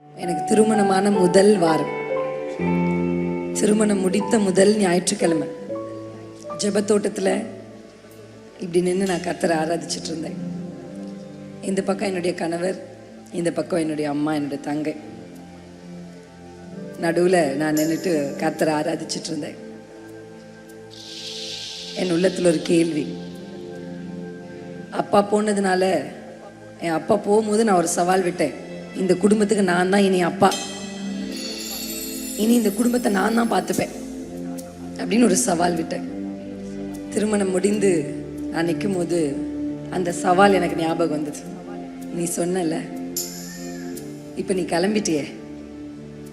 எனக்கு திருமணமான முதல் வாரம், திருமணம் முடித்த முதல் ஞாயிற்றுக்கிழமை ஜெபத்தோட்டத்தில் இப்படி நின்று நான் கர்த்தரை ஆராதிச்சிட்டு இருந்தேன். இந்த பக்கம் என்னுடைய கணவர், இந்த பக்கம் என்னுடைய அம்மா, என்னுடைய தங்கை. நடுவில் நான் நின்றுட்டு கர்த்தரை ஆராதிச்சிட்டு இருந்தேன். என் உள்ளத்தில் ஒரு கேள்வி. அப்பா போனதுனால, என் அப்பா போகும்போது நான் ஒரு சவால் விட்டேன். இந்த குடும்பத்துக்கு நான் தான் இனி அப்பா, இனி இந்த குடும்பத்தை நான் தான் பார்த்துப்பேன் அப்படின்னு ஒரு சவால் விட்டேன். திருமணம் முடிந்து நான் நிற்கும் போது அந்த சவால் எனக்கு ஞாபகம் வந்தது. நீ சொன்னல, இப்போ நீ கிளம்பிட்டியே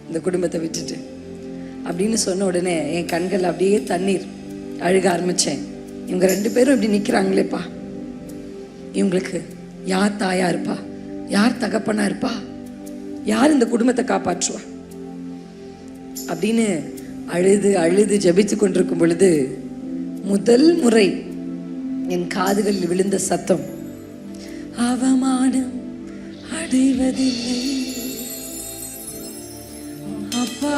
இந்த குடும்பத்தை விட்டுட்டு அப்படின்னு சொன்ன உடனே என் கண்கள் அப்படியே தண்ணீர் அழுக ஆரம்பித்தேன். இவங்க ரெண்டு பேரும் இப்படி நிற்கிறாங்களேப்பா, இவங்களுக்கு யார் தாயா இருப்பா, யார் தகப்பனா இருப்பா, யார் இந்த குடும்பத்தை காப்பாற்றுவா அப்படின்னு அழுது அழுது ஜெபித்து கொண்டிருக்கும் பொழுது முதல் முறை என் காதுகளில் விழுந்த சத்தம், அவமானம் அடைவதில்லை அப்பா.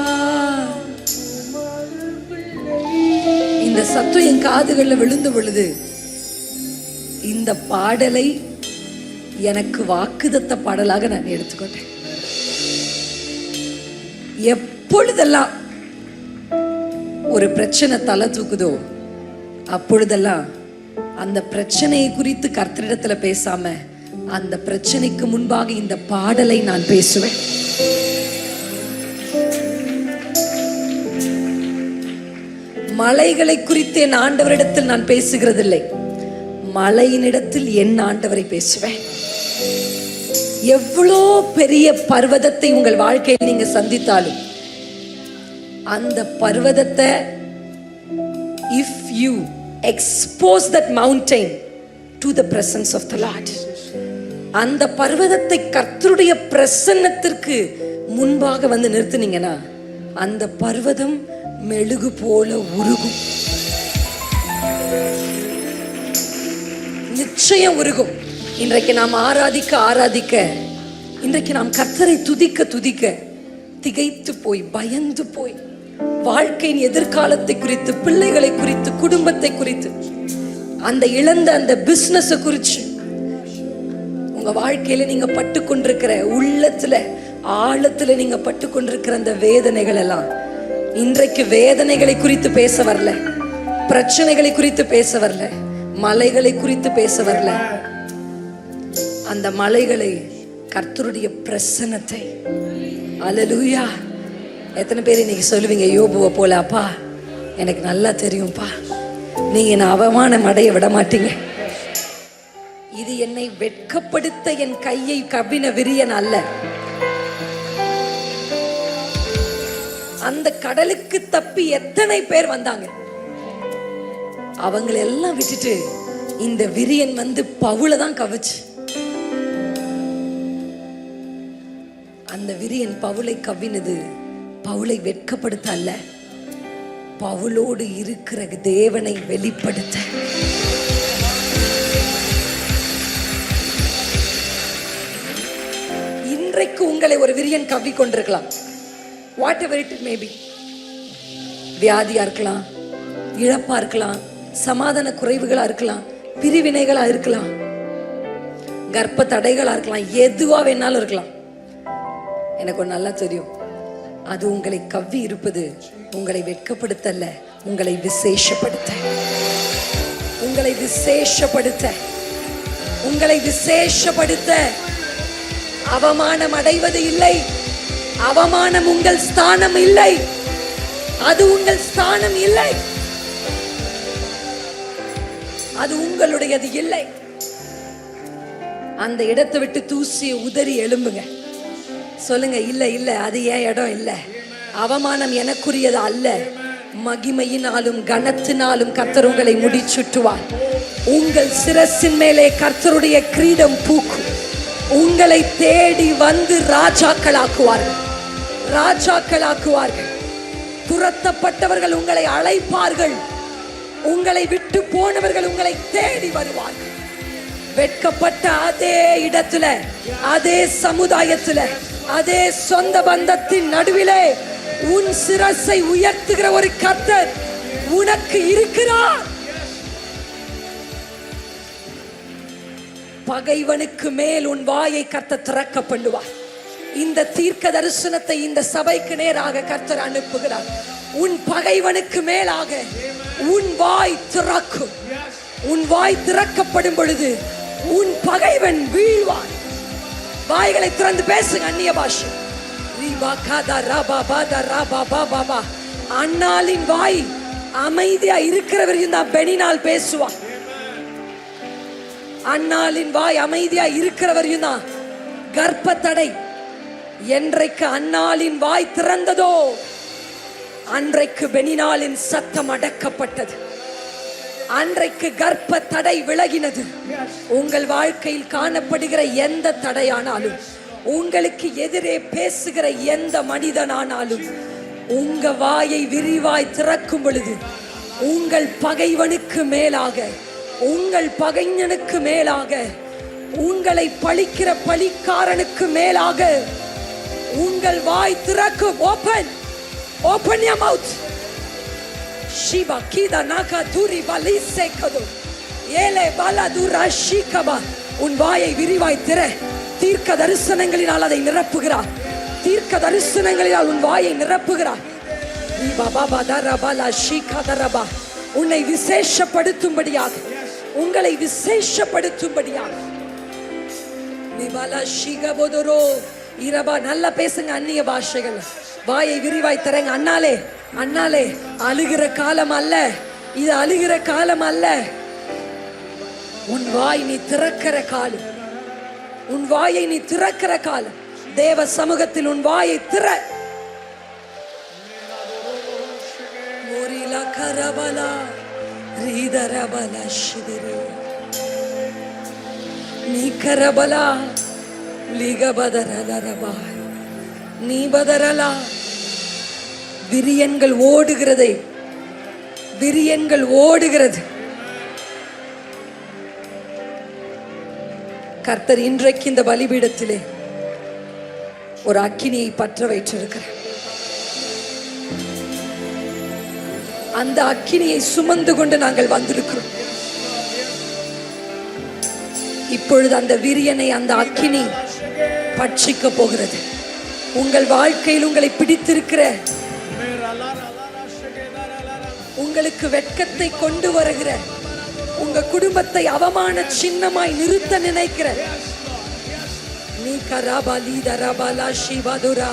இந்த சத்தம் என் காதுகளில் விழுந்த பொழுது இந்த பாடலை எனக்கு வாக்குதத்த பாடலாக நான் எடுத்துக்கொண்டேன். எப்பொழுதெல்லாம் ஒரு பிரச்சனை தலை தூக்குதோ அப்பொழுதெல்லாம் அந்த பிரச்சனையை குறித்து கர்த்தரிடத்துல பேசாம அந்த பிரச்சனைக்கு முன்பாக இந்த பாடலை நான் பேசுவேன். மலைகளை குறித்து என் ஆண்டவரிடத்தில் நான் பேசுகிறதில்லை, மலையினிடத்தில் என் ஆண்டவரை பேசுவேன். எவ்வளோ பெரிய பர்வதத்தை உங்கள் வாழ்க்கையில் நீங்க சந்தித்தாலும் அந்த பர்வதத்தை, if you expose that mountain to the presence of the Lord, அந்த பர்வதத்தை கர்த்தருடைய பிரசன்னத்திற்கு முன்பாக வந்து நிறுத்தினீங்கன்னா அந்த பர்வதம் மெழுகு போல உருகும், நிச்சயம் உருகும். இன்றைக்கு நாம் ஆராதிக்க ஆராதிக்க, இன்றைக்கு நாம் கர்த்தரை துதிக்க துதிக்க திகைத்து போய் பயந்து போய் வாழ்க்கையின் எதிர்காலத்தை குறித்து, பிள்ளைகளை குறித்து, குடும்பத்தை குறித்து, அந்த இழந்த அந்த பிசினஸ் குறித்து, உங்க வாழ்க்கையில நீங்க பட்டு கொண்டிருக்கிற உள்ளத்துல ஆழத்துல நீங்க பட்டு கொண்டிருக்கிற அந்த வேதனைகள் எல்லாம், இன்றைக்கு வேதனைகளை குறித்து பேச வரல, பிரச்சனைகளை குறித்து பேச வரல, மலைகளை குறித்து பேச வரல. அந்த மலைகளை கர்த்தருடைய பிரசன்னத்தை, அல்லேலூயா. எத்தனை பேர் இன்னைக்கு சொல்லுவீங்க யோபுவை போல, அப்பா எனக்கு நல்லா தெரியும்ப்பா, நீங்க என்ன அவமானம் அடைய விட மாட்டீங்க. இது என்னை வெட்கப்படுத்த என் கையை கவ்வின விரியன் அல்ல. அந்த கடலுக்கு தப்பி எத்தனை பேர் வந்தாங்க, அவங்களை எல்லாம் விட்டுட்டு இந்த விரியன் வந்து பவுலை தான் கவிச்சு. அந்த விரியன் பவுலை கவ்வினது பவுலை வெட்கப்படுத்த அல்ல, பவுலோடு இருக்கிற தேவனை வெளிப்படுத்த. இன்றைக்கு உங்களை ஒரு விரியன் கவ்வி கொண்டிருக்கலாம். Whatever it may be. வியாதியா இருக்கலாம், இழப்பா இருக்கலாம், சமாதான குறைவுகளா இருக்கலாம், பிரிவினைகளா இருக்கலாம், கர்ப்ப தடைகளா இருக்கலாம், எதுவா வேணாலும் இருக்கலாம். எனக்கு ஒரு நல்லா தெரியும், அது உங்களை கவ்வி இருப்பது உங்களை வெட்கப்படுத்தல்ல, உங்களை விசேஷப்படுத்த, உங்களை விசேஷப்படுத்த, உங்களை விசேஷப்படுத்த. அவமானம் அடைவது இல்லை, அவமானம் உங்கள் ஸ்தானம் இல்லை, அது உங்கள் ஸ்தானம் இல்லை, அது உங்களுடையது இல்லை. அந்த இடத்தை விட்டு தூசியை உதறி எழும்புங்க. சொல்லுங்க, இல்ல இல்ல அது ஏன் இடம் இல்ல, அவமானம் எனக்குரியது அல்ல, மகிமையினாலும் கனத்தினாலும் கர்த்தர் உங்களை முடிச்சுட்டுவார். உங்கள் சிரசின் மேலே கர்த்தருடைய கிரீடம் பூக்கும். உங்களை தேடி வந்து ராஜாக்களாக்குவார்கள், ராஜாக்களாக்குவார்கள். துரத்தப்பட்டவர்கள் உங்களை அழைப்பார்கள், உங்களை விட்டு போனவர்கள் உங்களை தேடி வருவார்கள். வெட்கப்பட்ட அதே இடத்துல, அதே சமுதாயத்துல, அதே சொந்த பந்தத்தின் நடுவிலே உன் சிரசை உயர்த்துகிற ஒரு கர்த்தர் உனக்கு இருக்கிறார். பகைவனுக்கு மேல் உன் வாயை கர்த்தர் திறக்க பண்ணுவார். இந்த தீர்க்க தரிசனத்தை இந்த சபைக்கு நேராக கர்த்தர் அனுப்புகிறார். உன் பகைவனுக்கு மேலாக உன் வாய் திறக்கும். உன் வாய் திறக்கப்படும் பொழுது உன் பகைவன் வீழ்வான். வாய்களை திறந்து பேசுங்க அந்நிய பாஷை. அன்னாளின் வாய் அமைதியா இருக்கிறவரையும் தான் பெனினால் பேசுவான். அன்னாளின் வாய் அமைதியா இருக்கிறவரையும் தான் கர்ப்ப தடை. என்றைக்கு அன்னாளின் வாய் திறந்ததோ அன்றைக்கு பெனினாலின் சத்தம் அடக்கப்பட்டது. அன்றைக்கு கர்ப்ப தடை விலகினது. உங்கள் வாழ்க்கையில் காணப்படுகிற எந்த தடையானாலும், உங்களுக்கு எதிரே பேசுகிற எந்த மனிதனானாலும், உங்க வாயை விரிவாய் திறக்கும் பொழுது உங்கள் பகைவனுக்கு மேலாக, உங்கள் பகைஞனுக்கு மேலாக, உங்களை பழிக்கிற பழிக்காரனுக்கு மேலாக உங்கள் வாய் திறக்கும். Open, open your mouth. Shiba kida naka turi balise kado ele baladura shikaba. உன் வாயை விரிவாய் திற. தீர்க்க தரிசனங்களினால் அதை நிரப்புகிறார். தீர்க்க தரிசனங்களினால் உன் வாயை நிரப்புகிறார். உன்னை விசேஷப்படுத்தும்படியாக, உங்களை விசேஷப்படுத்தும்படியாக. நல்லா பேசுங்க அந்நிய பாஷைகள். வாயை விரிவாய் தரங்க. அண்ணாலே, அண்ணாலே, அழுகிற காலம் அல்ல இது, அழுகிற காலம் அல்ல. உன் வாய் நீ திறக்கிற காலம், உன் வாயை நீ திறக்கிற காலம். தேவ சமூகத்தில் உன் வாயை திற. மோரிலா கரபலா ரீதரபலா ஷிதிரே நீ கரபலா லிகபதரலரபா நீ பதரலா. விரியன்கள் ஓடுகிறதை, விரியன்கள் ஓடுகிறது. கர்த்தர் இன்றைக்கு இந்த பலிபீடத்திலே ஒரு அக்கினியை பற்ற வைத்திருக்கிறார். அந்த அக்கினியை சுமந்து கொண்டு நாங்கள் வந்திருக்கிறோம். இப்பொழுது அந்த விரியனை அந்த அக்கினி பட்சிக்க போகிறது. உங்கள் வாழ்க்கையில் உங்களை பிடித்திருக்கிற, உங்களுக்கு வெட்கத்தை கொண்டு வருகிற, உங்க குடும்பத்தை அவமான சின்னமாய் நிறுத்த நினைக்கிற, நீ கராபாலி தரபாலா ஷிபாதுரா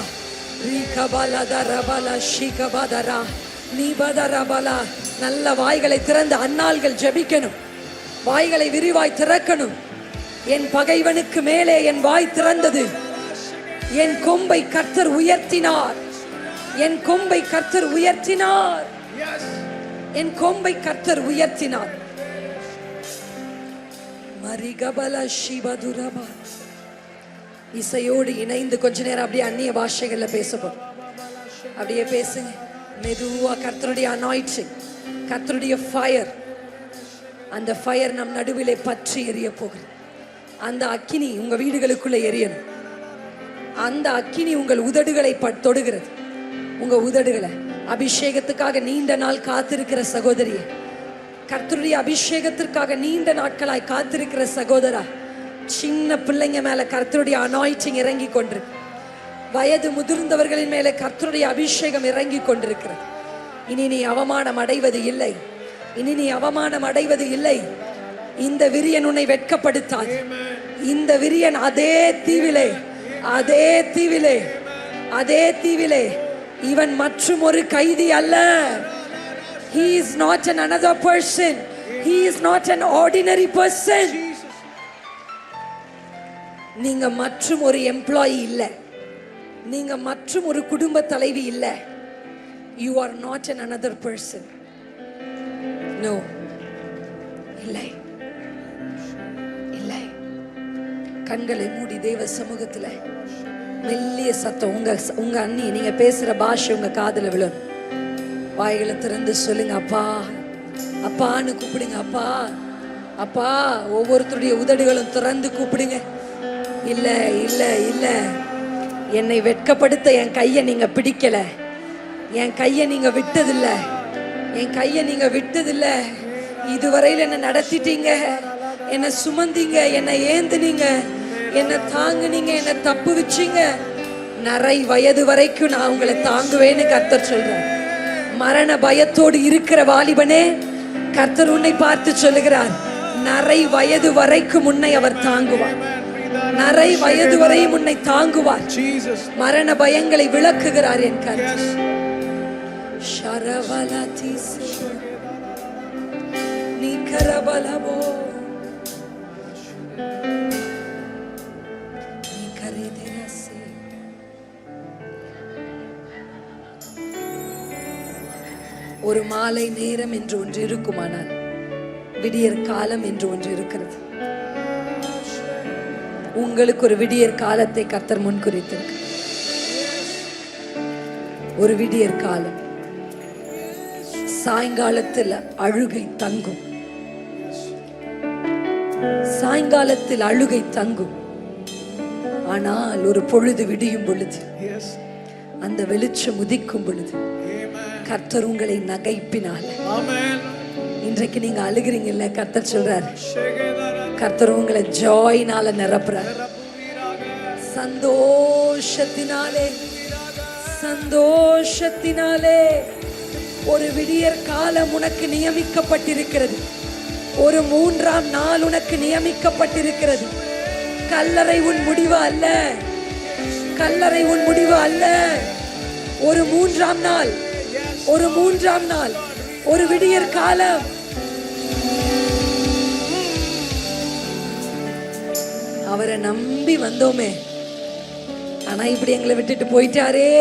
ரீகபாலா தரபாலா ஷிகபாதரா நீ பதரபாலா. நல்ல வாய்களை திறந்து அன்னாள்கள் ஜெபிக்கணும். வாய்களை விரிவாய் திறக்கணும். என் பகைவனுக்கு மேலே என் வாய் திறந்தது. என் கொம்பை கர்த்தர் உயர்த்தினார். என் கொம்பை கர்த்தர் உயர்த்தினார். என் கொம்பை கர்த்தர் உயர்த்தினார். மரிகபல ஷிபதுரபா. இசையோடு இணைந்து கொஞ்ச நேரம் அப்படியே அந்நிய பாஷைகள்ல பேசப்போம். அப்படியே பேசுங்க மெதுவா. கர்த்தருடைய அனாயிண்டிங், கர்த்தருடைய ஃபயர், அந்த ஃபயர் நம் நடுவிலே பற்றி எரிய போகிறது. அந்த அக்கினி உங்க வீடுகளுக்குள்ள எரியணும். அந்த அக்கினி உங்கள் உதடுகளை தொடுகிறது. உங்க உதடுகளை அபிஷேகத்துக்காக நீண்ட நாள் காத்திருக்கிற சகோதரியே, கர்த்தருடைய அபிஷேகத்திற்காக நீண்ட நாட்களாய் காத்திருக்கிற சகோதரா, சின்ன பிள்ளைங்க மேல கர்த்தருடைய அனாயிண்டிங் இறங்கி கொண்டிருக்கு. வயது முதிர்ந்தவர்களின் மேல கர்த்தருடைய அபிஷேகம் இறங்கி கொண்டிருக்கிறது. இனி நீ அவமானம் அடைவது இல்லை. இனி நீ அவமானம் அடைவது இல்லை. இந்த விரியன் உன்னை வெட்கப்படுத்தாது. இந்த விரியன் அதே தீவிலே, அதே தீவிலே, அதே தீவிலே. இவன் மற்றும் ஒரு கைதி அல்ல. He is not an another person. He is not an ordinary person. நீங்க மற்றும் ஒரு எம்ப்ளாயி இல்ல. நீங்க மற்றும் ஒரு குடும்ப தலைவி இல்ல. You are not an another person. No. இல்லை, இல்லை. கண்களை மூடி தேவ சமூகத்துல மெல்லிய சத்தம். உங்க அண்ணி நீங்க பேசுற பாஷை உங்க காதுல விழும். வாய்களை திறந்து சொல்லுங்க, அப்பா அப்பான்னு கூப்பிடுங்க. அப்பா அப்பா, ஒவ்வொருத்தருடைய உதடுகளும் திறந்து கூப்பிடுங்க. இல்ல இல்ல இல்ல, என்னை வெட்கப்படுத்த என் கையை நீங்க பிடிக்கல, என் கையை நீங்க விட்டதில்ல, என் கையை நீங்க விட்டதில்ல. இதுவரையில் என்ன நடத்திட்டீங்க, என்னை சுமந்தீங்க, என்னை ஏந்துனீங்க, என்னை தாங்குனீங்க, என்னை தப்பு வச்சீங்க. நரை வயது வரைக்கும் நான் உங்களை தாங்குவேன்னு கர்த்தர் சொல்றார். மரண பயத்தோடு இருக்கிற வாலிபனே, கர்த்தர் உன்னை பார்த்து சொல்லுகிறார், நரை வயது வரைக்கும் உன்னை அவர் தாங்குவார். நரை வயது வரையும் உன்னை தாங்குவார். மரண பயங்களை விளக்குகிறார் என் கர்த்தர். ஒரு மாலை நேரம் என்று ஒன்று இருக்குமானால் விடியற் காலம் என்று ஒன்று இருக்கிறது. உங்களுக்கு ஒரு விடியற் காலத்தை கர்த்தர் முன்குறித்திருக்கிறார். ஒரு விடியற் காலம். சாயங்காலத்தில் அழுகை தங்கும், சாயங்காலத்தில் அழுகை தங்கும். ஆனால் ஒரு பொழுது விடியும் பொழுது, அந்த வெளிச்சம் உதிக்கும் பொழுது கர்த்தர் உங்களை நகைப்பினால, இன்றைக்கு நீங்க அழுகிறீங்கல்ல, கர்த்தர் சொல்றார், கர்த்தர் உங்களை ஜாய்னால நிரப்புறார். சந்தோஷத்தினாலே, சந்தோஷத்தினாலே. ஒரு விடியற் காலம் உனக்கு நியமிக்கப்பட்டிருக்கிறது. ஒரு 3ஆம் நாள் உனக்கு நியமிக்கப்பட்டிருக்கிறது. கல்லறை உன் முடிவு அல்ல, கல்லறை உன் முடிவு அல்ல. ஒரு 3ஆம் நாள், ஒரு 3ஆம் நாள், ஒரு விடியற் காலம். அவரை நம்பி வந்தோமே, ஆனா இப்படி எங்களை விட்டுட்டு போயிட்டாரே.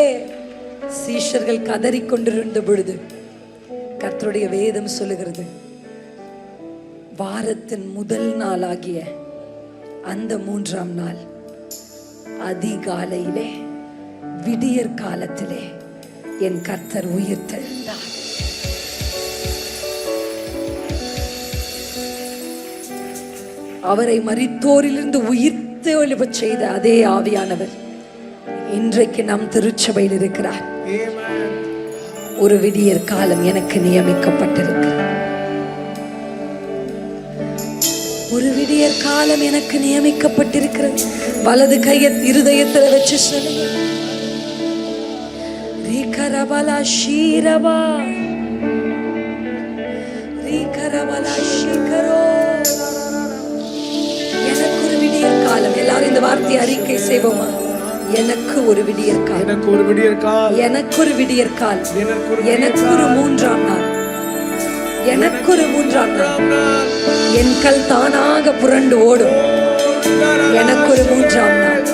சீஷர்கள் கதறிக்கொண்டிருந்த பொழுது கர்த்தருடைய வேதம் சொல்லுகிறது, வாரத்தின் முதல் நாளாகிய அந்த 3ஆம் நாள் அதிகாலையிலே, விடியற் காலத்திலே என் கர்த்தர் உயிர் தெழுந்தார். அவரை மரித்தோரிலிருந்து உயிர்த்து எழுப்பச் செய்த அதே ஆவியானவர் இன்றைக்கு நம் திருச்சபையில் இருக்கிறார். ஒரு விடியற் காலம் எனக்கு நியமிக்கப்பட்டிருக்கிறது. ஒரு விடியற் காலம் எனக்கு நியமிக்கப்பட்டிருக்கிறது. வலது கையை இருதயத்தில் வச்சு சொல்லுங்க, ரீகரபலா ஷீரபா, ரீகரபலா ஷீகரோ. எனக்கு ஒரு விடியற் காலம். எல்லாரும் இந்த வார்த்தையை அறிக்கை செய்வோமா? எனக்கு ஒரு விடியற் காலம், எனக்கு ஒரு விடியற் காலம், எனக்கு ஒரு விடியற் காலம், எனக்கு ஒரு 3ஆம் நாள், எனக்கு ஒரு 3ஆம் நாள். என் கல் தானாக புரண்டு ஓடும். எனக்கு ஒரு 3ஆம் நாள்.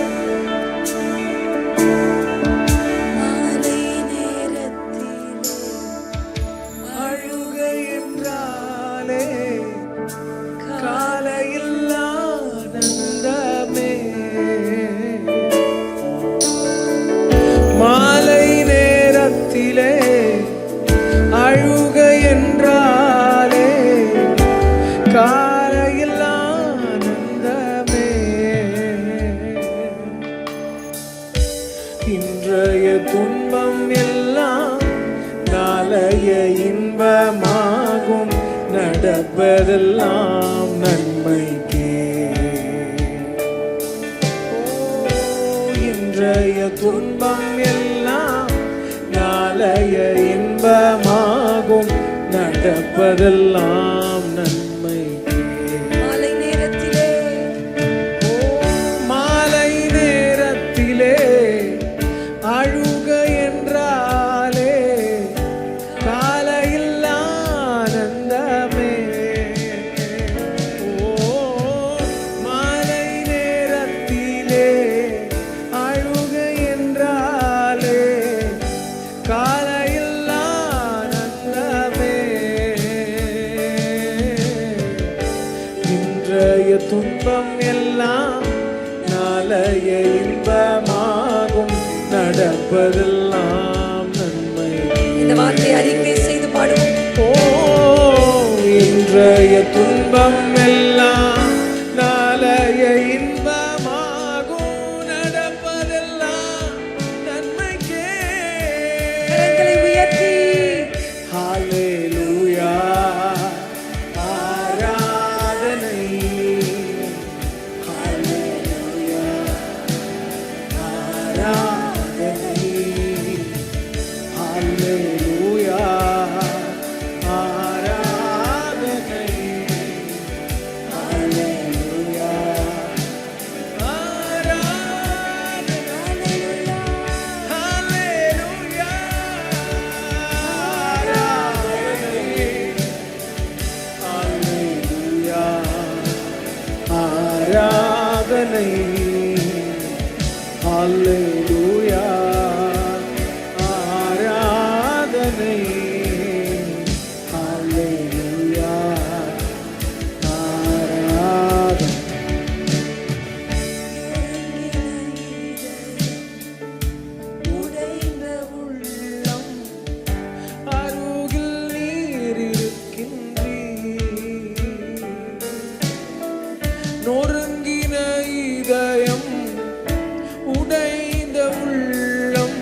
இன்றைய துன்பம் எல்லாம் நாளைய இன்பமாகும், நடப்பதெல்லாம் நன்மைக்கே. இன்றைய துன்பம் எல்லாம் நாளைய இன்பமாகும், நடப்பதெல்லாம் நன்மைக்கே. மாலை நேரத்திலே, மாலை நேரத்திலே அழுக என்றாலே காலையில் ஆனந்தமே. மாலை நேரத்திலே அழுக என்றாலே காலையில் ஆனந்தமே. இன்றைய துன்பம் எல்லாம் நாளைய இன்பமாகும், நடப்பதெல்லாம் நன்மை. இந்த வார்த்தை அறிக்கை செய்து பாடுவோம். இன்றைய துன்பம் அல்லேலூயா ஆராதனை அல்லேலூயா ஆராதனை உடைந்த உள்ளம் அருகில் நீர் இருக்கின்றீர் நொறுங்கின இதயம் உடைந்த உள்ளம்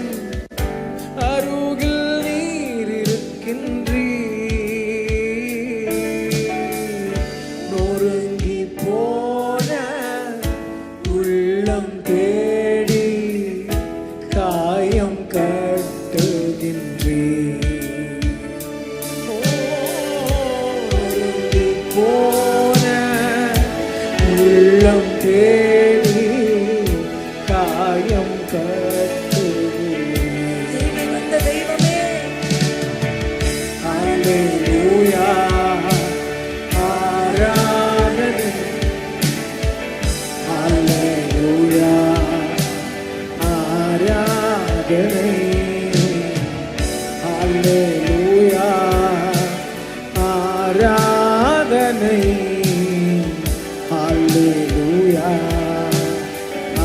அருகில் நீர் இருக்கின்றீர் நொறுங்கி போன உள்ளம் தேடி காயம் கட்டுகின்றீர் நொறுங்கி போன உள்ளம் தேடி காயம் கட்டுகின்றீர் தேடி வந்த தெய்வமே அல்லேலூயா ஆராதனை அல்லேலூயா ஆராதனை அல்லேலூயா ஆராதனை அல்லேலூயா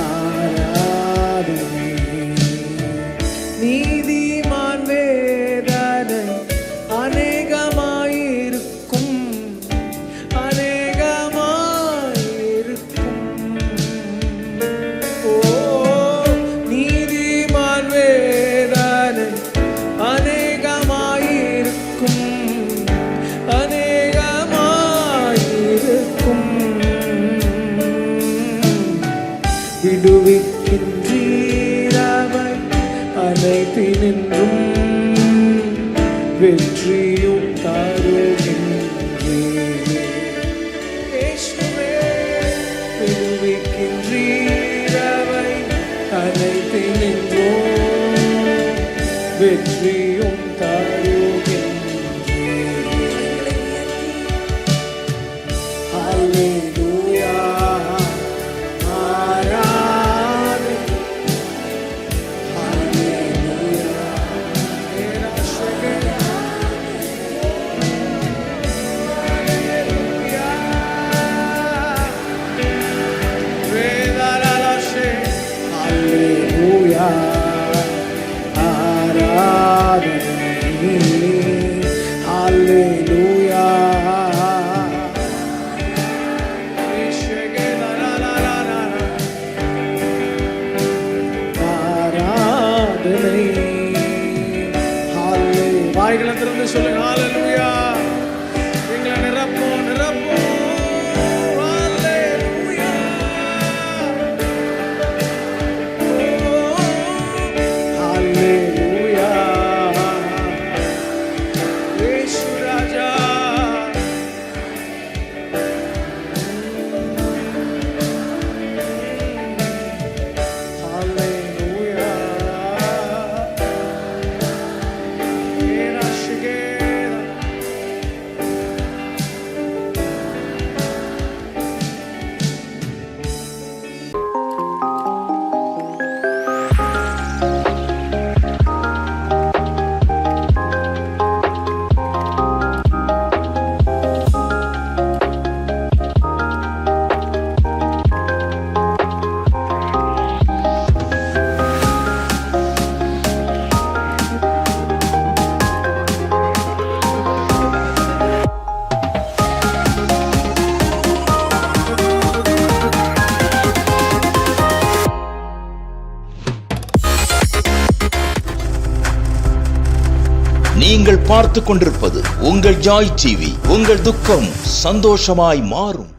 ஆராதனை நீதிமான் வேதனை அநேகமாயிருக்கும் அநேகமாயிருக்கும் ஓ நீதிமான் வேதனை அநேகமாயிருக்கும் அநேகமாயிருக்கும் விடுவிக்கின்றீரவை அனைத்தினின்றும் வெற்றியும் தருகின்றீர் இயேசுவே விடுவிக்கின்றீரவை அனைத்தினின்றும் வெற்றியும் தருகின்றீர் அல்லேலூயா ஆராதனை அல்லேலூயா அல்லேலூயா வேதராலஷே அல்லேலூயா ஆராதனை அல்லேலூயா ஆராதனை வாய்களை திறந்து சொல்லுங்க ஹalleluya எங்களை நிரப்போம் நிரப்போம் ஹalleluya ஹalleluya இயேசு ராஜா ஹalleluya நீங்கள் பார்த்துக் கொண்டிருப்பது உங்கள் ஜாய் டிவி. உங்கள் துக்கம் சந்தோஷமாய் மாறும்.